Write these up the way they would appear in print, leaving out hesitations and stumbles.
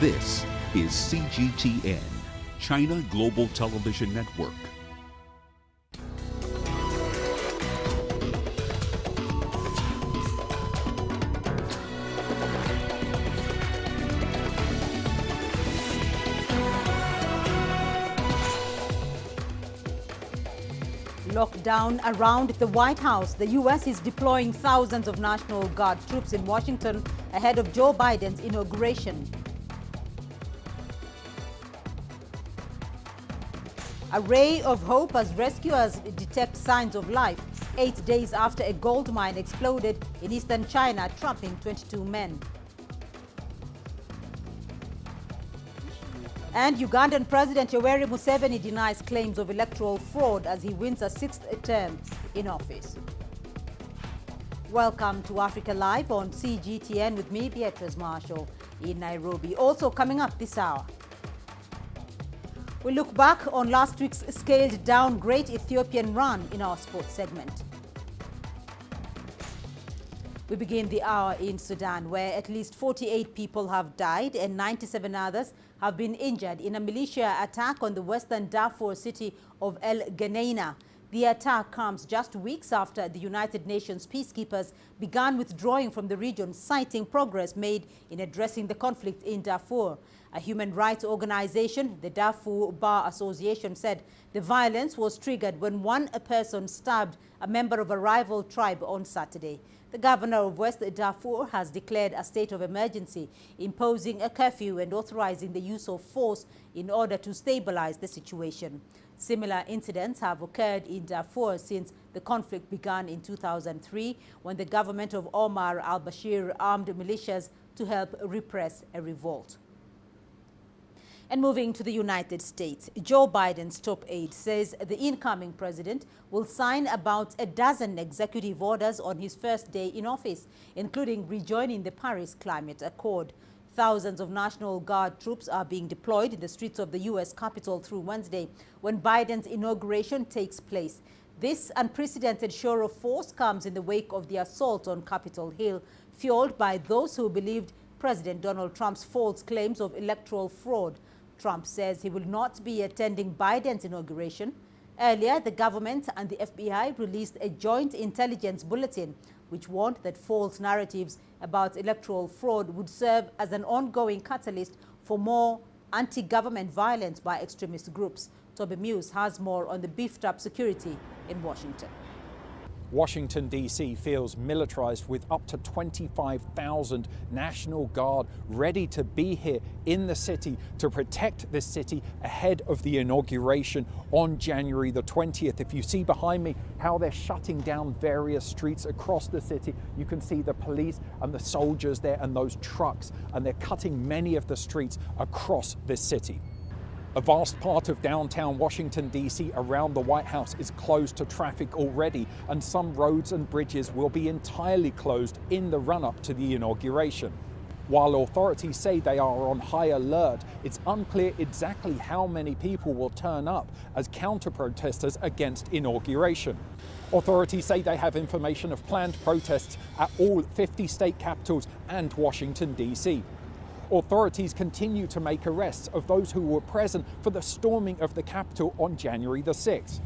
This is CGTN, China Global Television Network. Lockdown around the White House. The U.S. is deploying thousands of National Guard troops in Washington ahead of Joe Biden's inauguration. A ray of hope as rescuers detect signs of life 8 days after a gold mine exploded in eastern China, trapping 22 men. And Ugandan President Yoweri Museveni denies claims of electoral fraud as he wins a sixth term in office. Welcome to Africa Live on CGTN with me, Beatrice Marshall, in Nairobi. Also coming up this hour, we look back on last week's scaled-down Great Ethiopian Run in our sports segment. We begin the hour in Sudan, where at least 48 people have died and 97 others have been injured in a militia attack on the western Darfur city of El Geneina. The attack comes just weeks after the United Nations peacekeepers began withdrawing from the region, citing progress made in addressing the conflict in Darfur. A human rights organization, the Darfur Bar Association, said the violence was triggered when one person stabbed a member of a rival tribe on Saturday. The governor of West Darfur has declared a state of emergency, imposing a curfew and authorizing the use of force in order to stabilize the situation. Similar incidents have occurred in Darfur since the conflict began in 2003, when the government of Omar al-Bashir armed militias to help repress a revolt. And moving to the United States, Joe Biden's top aide says the incoming president will sign about a dozen executive orders on his first day in office, including rejoining the Paris Climate Accord. Thousands of National Guard troops are being deployed in the streets of the U.S. Capitol through Wednesday, when Biden's inauguration takes place. This unprecedented show of force comes in the wake of the assault on Capitol Hill, fueled by those who believed President Donald Trump's false claims of electoral fraud. Trump says he will not be attending Biden's inauguration. Earlier, the government and the FBI released a joint intelligence bulletin which warned that false narratives about electoral fraud would serve as an ongoing catalyst for more anti-government violence by extremist groups. Toby Muse has more on the beefed-up security in Washington. Washington, D.C. feels militarized with up to 25,000 National Guard ready to be here in the city to protect this city ahead of the inauguration on January the 20th. If you see behind me how they're shutting down various streets across the city, you can see the police and the soldiers there and those trucks, and they're cutting many of the streets across this city. A vast part of downtown Washington, D.C. around the White House is closed to traffic already, and some roads and bridges will be entirely closed in the run-up to the inauguration. While authorities say they are on high alert, it's unclear exactly how many people will turn up as counter-protesters against inauguration. Authorities say they have information of planned protests at all 50 state capitals and Washington, D.C. Authorities continue to make arrests of those who were present for the storming of the Capitol on January the 6th.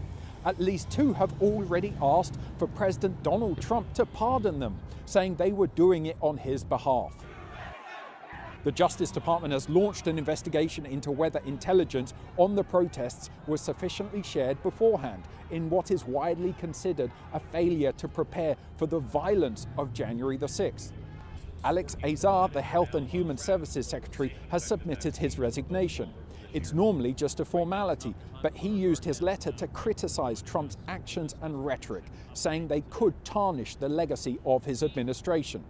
At least 2 have already asked for President Donald Trump to pardon them, saying they were doing it on his behalf. The Justice Department has launched an investigation into whether intelligence on the protests was sufficiently shared beforehand in what is widely considered a failure to prepare for the violence of January the 6th. Alex Azar, the Health and Human Services Secretary, has submitted his resignation. It's normally just a formality, but he used his letter to criticize Trump's actions and rhetoric, saying they could tarnish the legacy of his administration.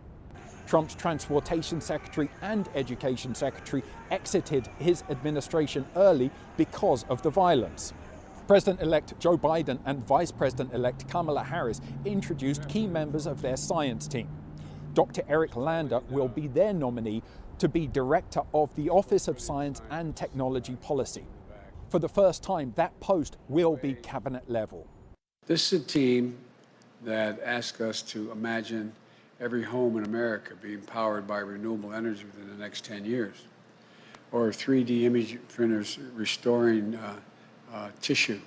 Trump's Transportation Secretary and Education Secretary exited his administration early because of the violence. President-elect Joe Biden and Vice President-elect Kamala Harris introduced key members of their science team. Dr. Eric Lander will be their nominee to be Director of the Office of Science and Technology Policy. For the first time, that post will be cabinet level. This is a team that asks us to imagine every home in America being powered by renewable energy within the next 10 years. or 3D image printers restoring tissue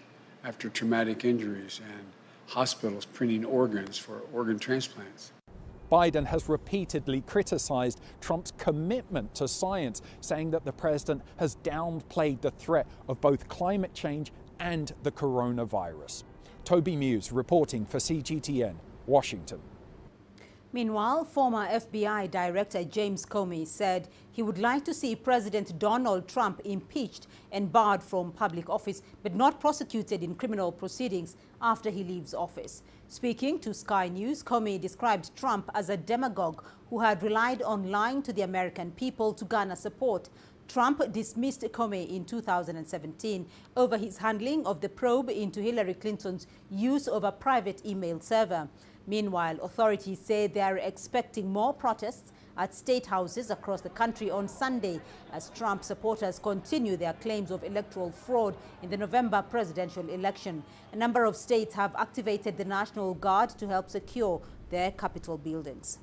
after traumatic injuries, and hospitals printing organs for organ transplants. Biden has repeatedly criticized Trump's commitment to science, saying that the president has downplayed the threat of both climate change and the coronavirus. Toby Muse reporting for CGTN, Washington. Meanwhile, former FBI Director James Comey said he would like to see President Donald Trump impeached and barred from public office, but not prosecuted in criminal proceedings after he leaves office. Speaking to Sky News, Comey described Trump as a demagogue who had relied on lying to the American people to garner support. Trump dismissed Comey in 2017 over his handling of the probe into Hillary Clinton's use of a private email server. Meanwhile, authorities say they are expecting more protests at state houses across the country on Sunday as Trump supporters continue their claims of electoral fraud in the November presidential election. A number of states have activated the National Guard to help secure their Capitol buildings.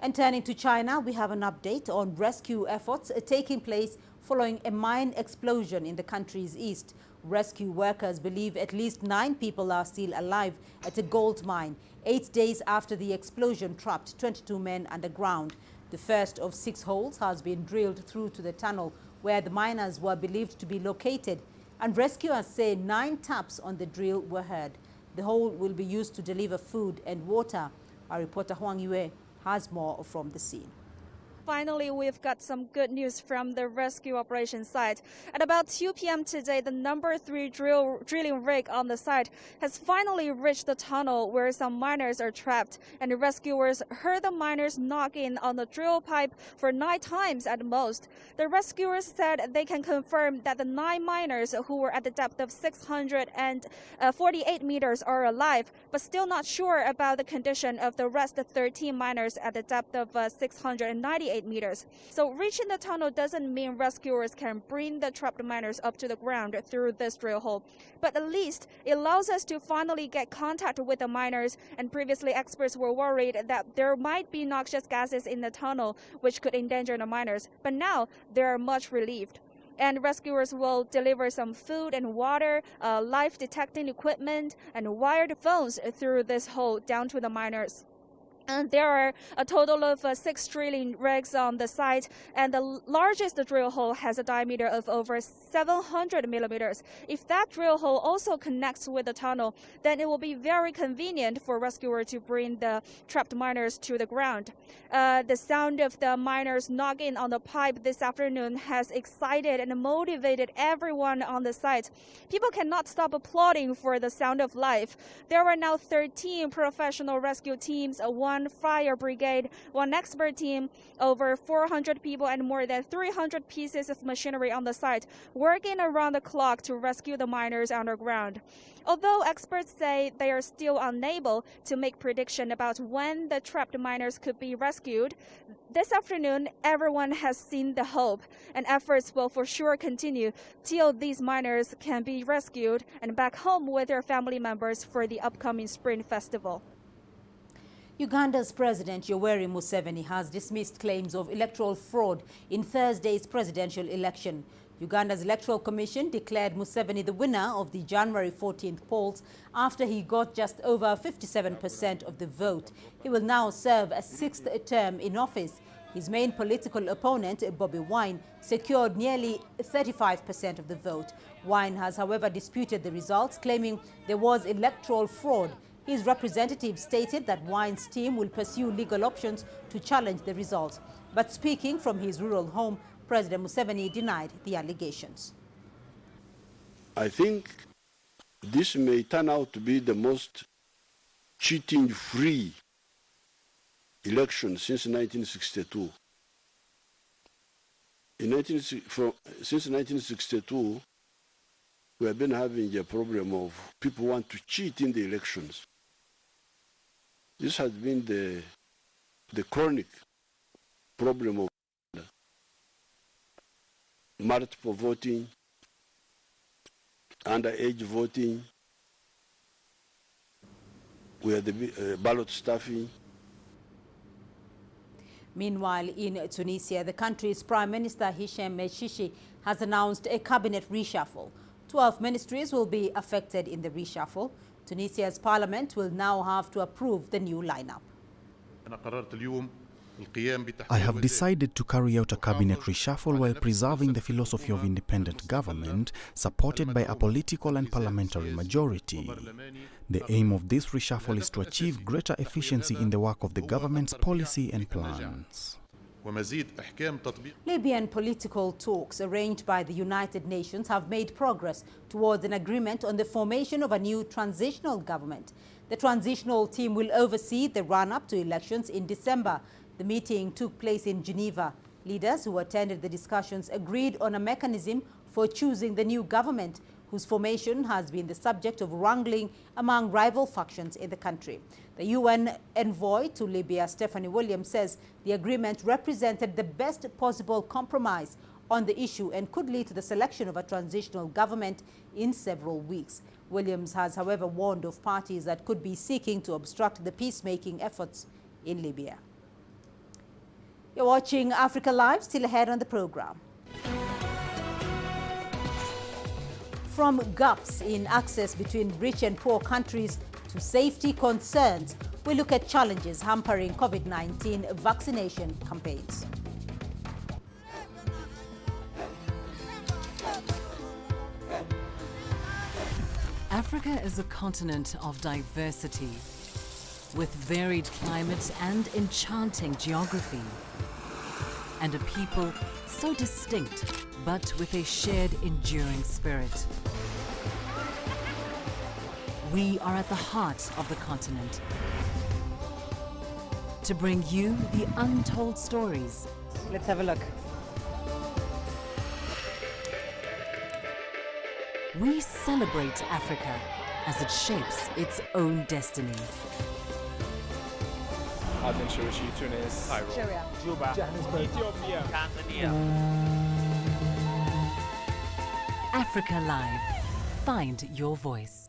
And turning to China, we have an update on rescue efforts taking place following a mine explosion in the country's east. Rescue workers believe at least 9 people are still alive at a gold mine, 8 days after the explosion trapped 22 men underground. The first of 6 holes has been drilled through to the tunnel where the miners were believed to be located, and rescuers say 9 taps on the drill were heard. The hole will be used to deliver food and water. Our reporter Huang Yue has more from the scene. Finally, we've got some good news from the rescue operation site. At about 2 p.m. today, the number 3 drilling rig on the site has finally reached the tunnel where some miners are trapped, and the rescuers heard the miners knock in on the drill pipe for 9 times at most. The rescuers said they can confirm that the 9 miners who were at the depth of 648 meters are alive, but still not sure about the condition of the rest of 13 miners at the depth of 698 meters. So reaching the tunnel doesn't mean rescuers can bring the trapped miners up to the ground through this drill hole, but at least it allows us to finally get contact with the miners. And previously experts were worried that there might be noxious gases in the tunnel which could endanger the miners, but now they are much relieved. And rescuers will deliver some food and water, life detecting equipment, and wired phones through this hole down to the miners. And there are a total of 6 drilling rigs on the site, and the largest drill hole has a diameter of over 700 millimeters. If that drill hole also connects with the tunnel, then it will be very convenient for rescuers to bring the trapped miners to the ground. The sound of the miners knocking on the pipe this afternoon has excited and motivated everyone on the site. People cannot stop applauding for the sound of life. There are now 13 professional rescue teams, 1 fire brigade, 1 expert team, over 400 people, and more than 300 pieces of machinery on the site, working around the clock to rescue the miners underground. Although experts say they are still unable to make prediction about when the trapped miners could be rescued, this afternoon everyone has seen the hope, and efforts will for sure continue till these miners can be rescued and back home with their family members for the upcoming Spring Festival. Uganda's President Yoweri Museveni has dismissed claims of electoral fraud in Thursday's presidential election. Uganda's Electoral Commission declared Museveni the winner of the January 14th polls after he got just over 57% of the vote. He will now serve a 6th term in office. His main political opponent, Bobi Wine, secured nearly 35% of the vote. Wine has, however, disputed the results, claiming there was electoral fraud. His representative stated that Wine's team will pursue legal options to challenge the results. But speaking from his rural home, President Museveni denied the allegations. I think this may turn out to be the most cheating-free election since 1962. Since 1962, we have been having a problem of people want to cheat in the elections. This has been the chronic problem of multiple voting, underage voting, where the ballot stuffing. Meanwhile, in Tunisia, the country's Prime Minister Hichem Mechichi has announced a cabinet reshuffle. 12 ministries will be affected in the reshuffle. Tunisia's parliament will now have to approve the new lineup. I have decided to carry out a cabinet reshuffle while preserving the philosophy of independent government, supported by a political and parliamentary majority. The aim of this reshuffle is to achieve greater efficiency in the work of the government's policy and plans. Libyan political talks arranged by the United Nations have made progress towards an agreement on the formation of a new transitional government. The transitional team will oversee the run-up to elections in December. The meeting took place in Geneva. Leaders who attended the discussions agreed on a mechanism for choosing the new government, whose formation has been the subject of wrangling among rival factions in the country. The UN envoy to Libya, Stephanie Williams, says the agreement represented the best possible compromise on the issue and could lead to the selection of a transitional government in several weeks. Williams has, however, warned of parties that could be seeking to obstruct the peacemaking efforts in Libya. You're watching Africa Live, still ahead on the program. From gaps in access between rich and poor countries to safety concerns, we look at challenges hampering COVID-19 vaccination campaigns. Africa is a continent of diversity, with varied climates and enchanting geography, and a people so distinct, but with a shared enduring spirit. We are at the heart of the continent to bring you the untold stories. Let's have a look. We celebrate Africa as it shapes its own destiny. Tunis, Sharia. Juba, Ethiopia, Africa Live. Find your voice.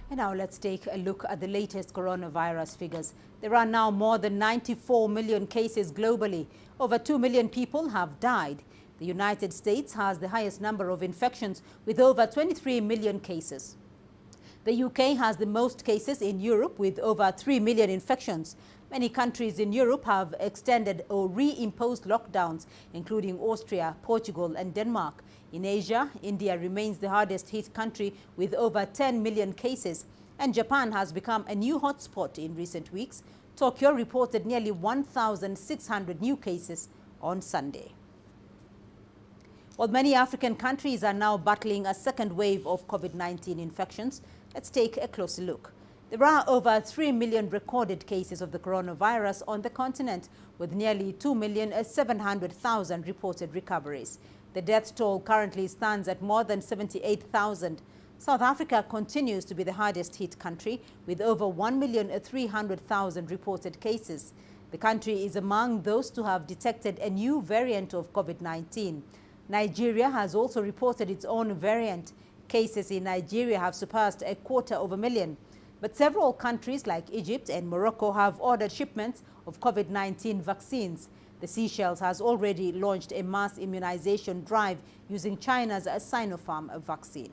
And now let's take a look at the latest coronavirus figures. There are now more than 94 million cases globally. Over 2 million people have died. The United States has the highest number of infections with over 23 million cases. The UK has the most cases in Europe with over 3 million infections. Many countries in Europe have extended or reimposed lockdowns, including Austria, Portugal and Denmark. In Asia, India remains the hardest hit country with over 10 million cases, and Japan has become a new hotspot in recent weeks. Tokyo reported nearly 1,600 new cases on Sunday. While many African countries are now battling a second wave of COVID-19 infections, let's take a closer look. There are over 3 million recorded cases of the coronavirus on the continent, with nearly 2,700,000 reported recoveries. The death toll currently stands at more than 78,000. South Africa continues to be the hardest hit country, with over 1,300,000 reported cases. The country is among those to have detected a new variant of COVID-19. Nigeria has also reported its own variant. Cases in Nigeria have surpassed 250,000. But several countries like Egypt and Morocco have ordered shipments of COVID-19 vaccines. The Seychelles has already launched a mass immunization drive using China's Sinopharm vaccine.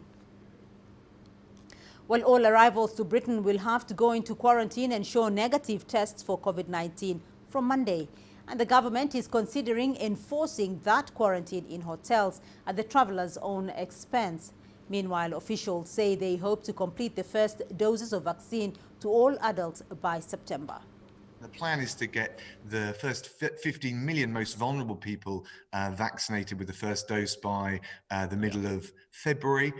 Well, all arrivals to Britain will have to go into quarantine and show negative tests for COVID-19 from Monday. And the government is considering enforcing that quarantine in hotels at the traveller's own expense. Meanwhile, officials say they hope to complete the first doses of vaccine to all adults by September. The plan is to get the first 15 million most vulnerable people vaccinated with the first dose by the middle of February.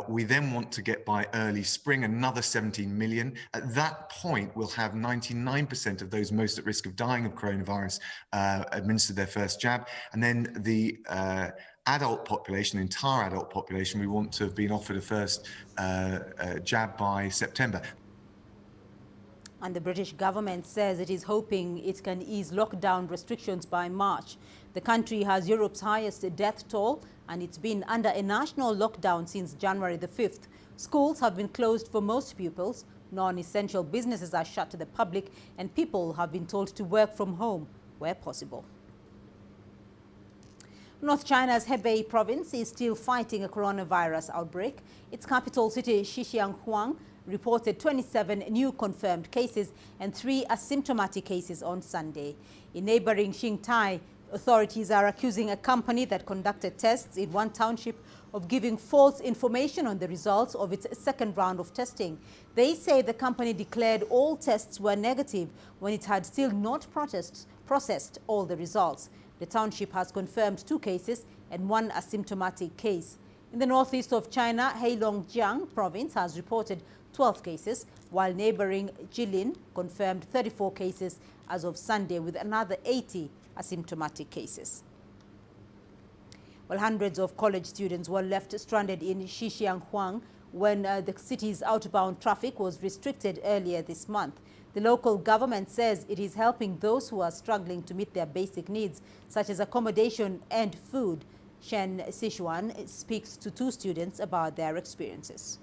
We then want to get by early spring another 17 million. At that point, we'll have 99% of those most at risk of dying of coronavirus administered their first jab. And then the adult population, entire adult population, we want to have been offered a first jab by September. And the British government says it is hoping it can ease lockdown restrictions by March. The country has Europe's highest death toll, and it's been under a national lockdown since January the 5th. Schools have been closed for most pupils. Non-essential businesses are shut to the public, and people have been told to work from home where possible. North China's Hebei province is still fighting a coronavirus outbreak. Its capital city, Xishianghuang, reported 27 new confirmed cases and 3 asymptomatic cases on Sunday. In neighboring Xingtai, authorities are accusing a company that conducted tests in one township of giving false information on the results of its second round of testing. They say the company declared all tests were negative when it had still not processed all the results. The township has confirmed 2 cases and 1 asymptomatic case. In the northeast of China, Heilongjiang province has reported 12 cases, while neighboring Jilin confirmed 34 cases as of Sunday, with another 80 asymptomatic cases. Well, hundreds of college students were left stranded in Xishianghuang when the city's outbound traffic was restricted earlier this month. The local government says it is helping those who are struggling to meet their basic needs, such as accommodation and food. Shen Sichuan speaks to 2 students about their experiences.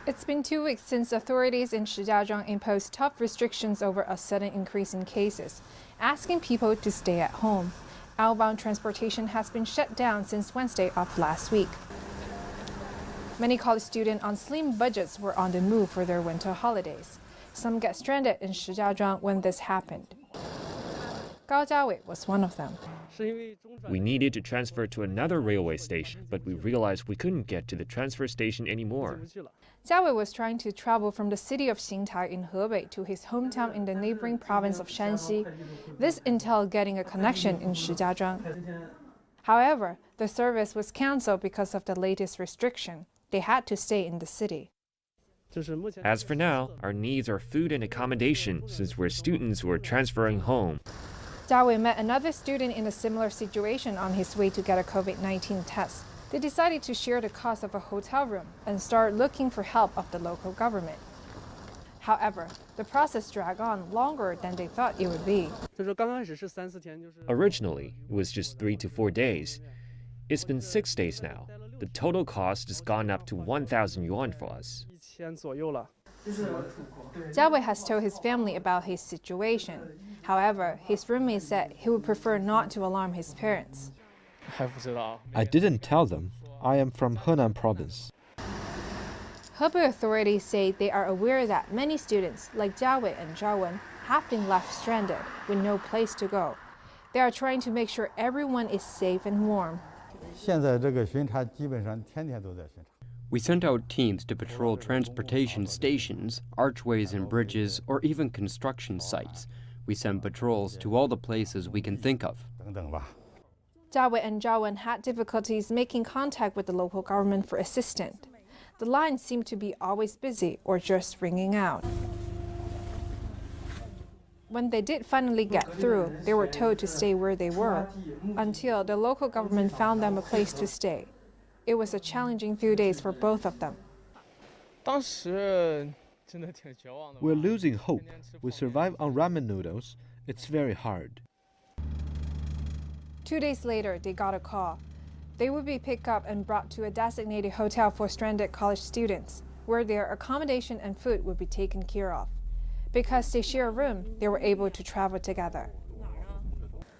It's been 2 weeks since authorities in Shijiazhuang imposed tough restrictions over a sudden increase in cases, asking people to stay at home. Outbound transportation has been shut down since Wednesday of last week. Many college students on slim budgets were on the move for their winter holidays. Some get stranded in Shijiazhuang when this happened. Gao Jiawei was one of them. We needed to transfer to another railway station, but we realized we couldn't get to the transfer station anymore. Jiawei was trying to travel from the city of Xingtai in Hebei to his hometown in the neighboring province of Shanxi. This entailed getting a connection in Shijiazhuang. However, the service was cancelled because of the latest restriction. They had to stay in the city. As for now, our needs are food and accommodation, since we're students who are transferring home. Jiawei met another student in a similar situation on his way to get a COVID-19 test. They decided to share the cost of a hotel room and start looking for help of the local government. However, the process dragged on longer than they thought it would be. Originally, it was just 3 to 4 days. It's been 6 days now. The total cost has gone up to 1,000 yuan for us. Jiawei has told his family about his situation. However, his roommate said he would prefer not to alarm his parents. I didn't tell them. I am from Henan province. Hebei authorities say they are aware that many students, like Jiawei and Zhaowen, have been left stranded with no place to go. They are trying to make sure everyone is safe and warm. We sent out teams to patrol transportation stations, archways and bridges, or even construction sites. We send patrols to all the places we can think of. Jiawei and Zhaowen had difficulties making contact with the local government for assistance. The lines seemed to be always busy or just ringing out. When they did finally get through, they were told to stay where they were until the local government found them a place to stay. It was a challenging few days for both of them. We're losing hope. We survive on ramen noodles. It's very hard. 2 days later, they got a call. They would be picked up and brought to a designated hotel for stranded college students, where their accommodation and food would be taken care of. Because they share a room, they were able to travel together.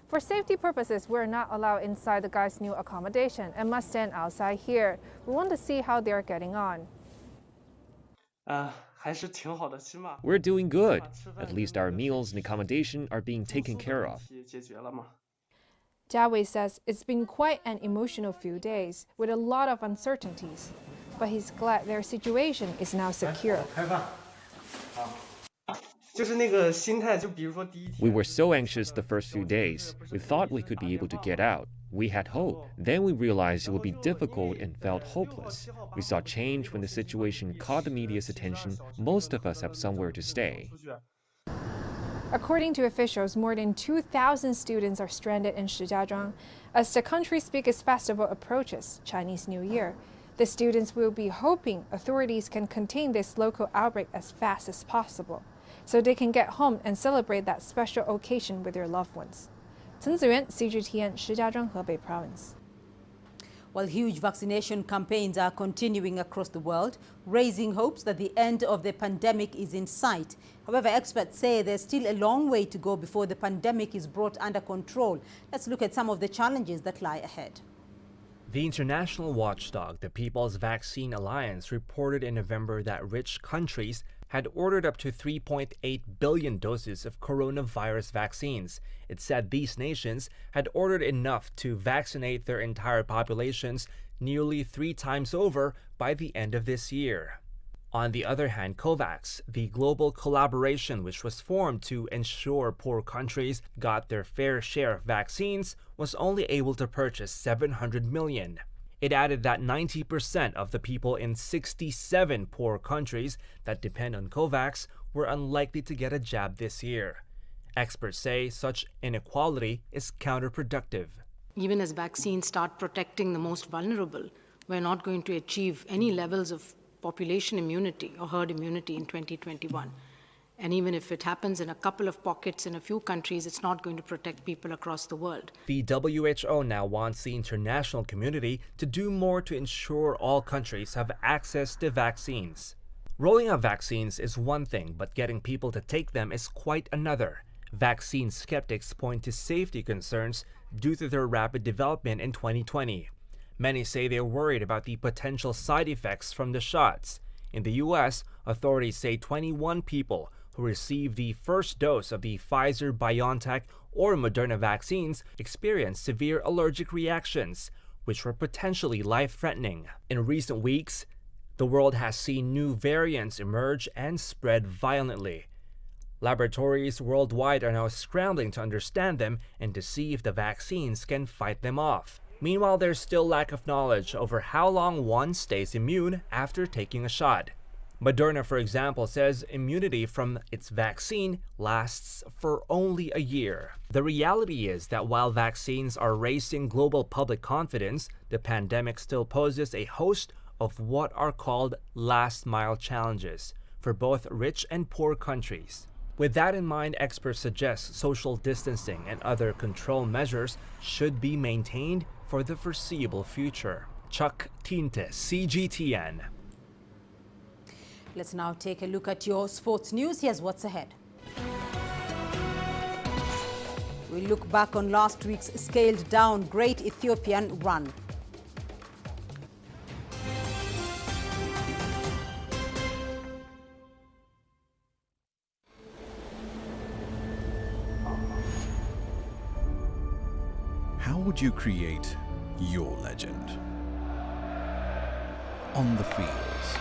For safety purposes, we're not allowed inside the guys' new accommodation and must stand outside here. We want to see how they're getting on. We're doing good. At least our meals and accommodation are being taken care of. Jiawei says it's been quite an emotional few days with a lot of uncertainties, but he's glad their situation is now secure. We were so anxious the first few days. We thought we could be able to get out. We had hope. Then we realized it would be difficult and felt hopeless. We saw change when the situation caught the media's attention. Most of us have somewhere to stay. According to officials, more than 2,000 students are stranded in Shijiazhuang as the country's biggest festival approaches, Chinese New Year. The students will be hoping authorities can contain this local outbreak as fast as possible, so they can get home and celebrate that special occasion with their loved ones. Chen Ziyuan, CGTN, Shijiazhuang, Hebei Province. While huge vaccination campaigns are continuing across the world, raising hopes that the end of the pandemic is in sight. However, experts say there's still a long way to go before the pandemic is brought under control. Let's look at some of the challenges that lie ahead. The international watchdog, the People's Vaccine Alliance, reported in November that rich countries had ordered up to 3.8 billion doses of coronavirus vaccines. It said these nations had ordered enough to vaccinate their entire populations nearly 3 times over by the end of this year. On the other hand, COVAX, the global collaboration which was formed to ensure poor countries got their fair share of vaccines, was only able to purchase 700 million. It added that 90% of the people in 67 poor countries that depend on COVAX were unlikely to get a jab this year. Experts say such inequality is counterproductive. Even as vaccines start protecting the most vulnerable, we're not going to achieve any levels of population immunity or herd immunity in 2021. And even if it happens in a couple of pockets in a few countries, it's not going to protect people across the world. The WHO now wants the international community to do more to ensure all countries have access to vaccines. Rolling out vaccines is one thing, but getting people to take them is quite another. Vaccine skeptics point to safety concerns due to their rapid development in 2020. Many say they're worried about the potential side effects from the shots. In the US, authorities say 21 people who received the first dose of the Pfizer-BioNTech or Moderna vaccines experienced severe allergic reactions, which were potentially life-threatening. In recent weeks, the world has seen new variants emerge and spread violently. Laboratories worldwide are now scrambling to understand them and to see if the vaccines can fight them off. Meanwhile, there's still lack of knowledge over how long one stays immune after taking a shot. Moderna, for example, says immunity from its vaccine lasts for only a year. The reality is that while vaccines are raising global public confidence, the pandemic still poses a host of what are called last-mile challenges for both rich and poor countries. With that in mind, experts suggest social distancing and other control measures should be maintained for the foreseeable future. Chuck Tinte, CGTN. Let's now take a look at your sports news. Here's what's ahead. We look back on last week's scaled-down Great Ethiopian Run. How would you create your legend? On the fields,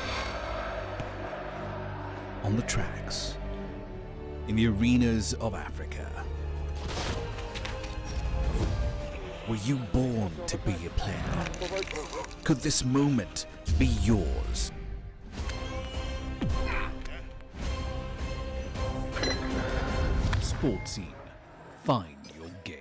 on the tracks, in the arenas of Africa. Were you born to be a player? Could this moment be yours? Sports Scene. Find your game.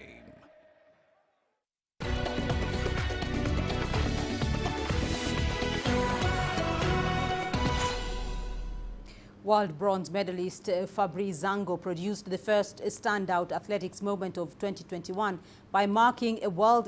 World bronze medalist Fabrice Zango produced the first standout athletics moment of 2021 by marking a world